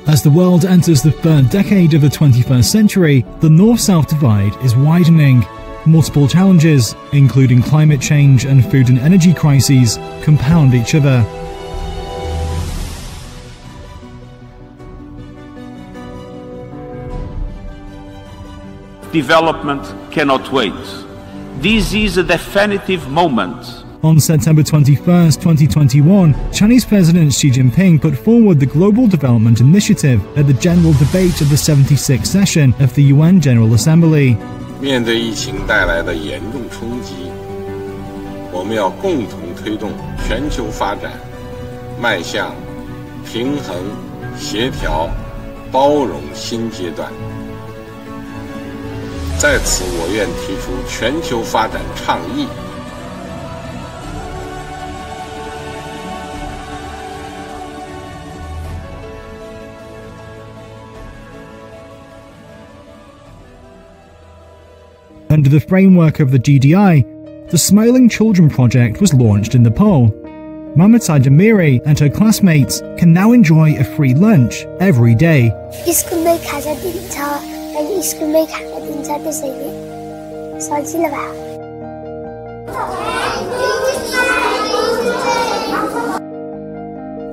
As the world enters the third decade of the 21st century, the North-South divide is widening. Multiple challenges, including climate change and food and energy crises, compound each other. Development cannot wait. This is a definitive moment. On September 21st, 2021, Chinese President Xi Jinping put forward the Global Development Initiative at the general debate of the 76th session of the UN General Assembly. 面对疫情带来的严重冲击，我们要共同推动全球发展迈向平衡、协调、包容新阶段。在此，我愿提出全球发展倡议。Under the framework of the GDI, the Smiling Children Project was launched in Nepal. Mamata Damiri and her classmates can now enjoy a free lunch every day.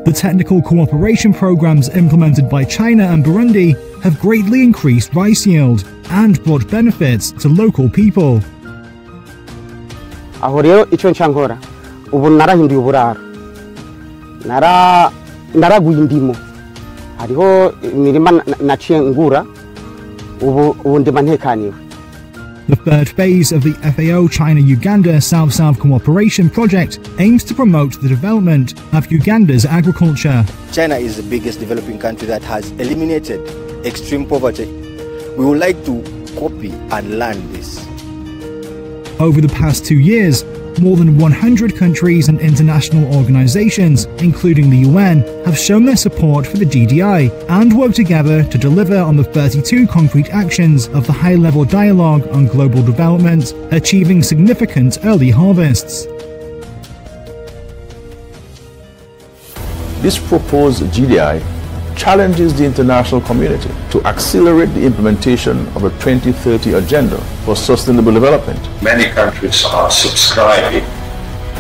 The technical cooperation programs implemented by China and Burundi have greatly increased rice yield and brought benefits to local people. Ahoreo ichon changora ubu nara hindi uburaro nara guindimo hariho mirima naciye ngura ubu ndima ntekaniwe. The third phase of the FAO China-Uganda South-South Cooperation Project aims to promote the development of Uganda's agriculture. China is the biggest developing country that has eliminated extreme poverty. We would like to copy and learn this. Over the past 2 years, more than 100 countries and international organizations, including the UN, have shown their support for the GDI and worked together to deliver on the 32 concrete actions of the high-level dialogue on global development, achieving significant early harvests. This proposed GDI challenges the international community to accelerate the implementation of a 2030 agenda for sustainable development. Many countries are subscribing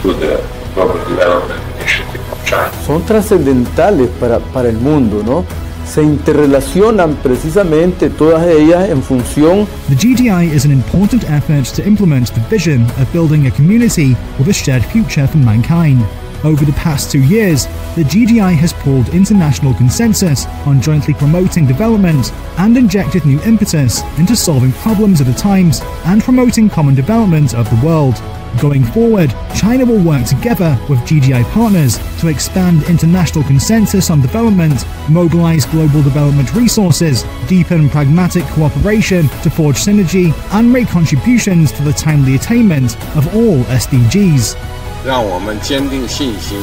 to the Global Development Initiative of China. Son trascendentales para el mundo, ¿no? Se interrelacionan precisamente todas ellas en función. The GDI is an important effort to implement the vision of building a community with a shared future for mankind. Over the past 2 years, the GDI has pulled international consensus on jointly promoting development and injected new impetus into solving problems of the times and promoting common development of the world. Going forward, China will work together with GDI partners to expand international consensus on development, mobilize global development resources, deepen pragmatic cooperation to forge synergy, and make contributions to the timely attainment of all SDGs. 让我们坚定信心，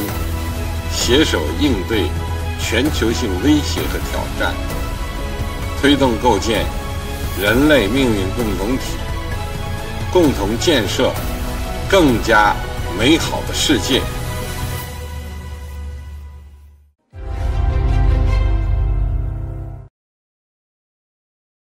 携手应对全球性威胁和挑战，推动构建人类命运共同体，共同建设更加美好的世界。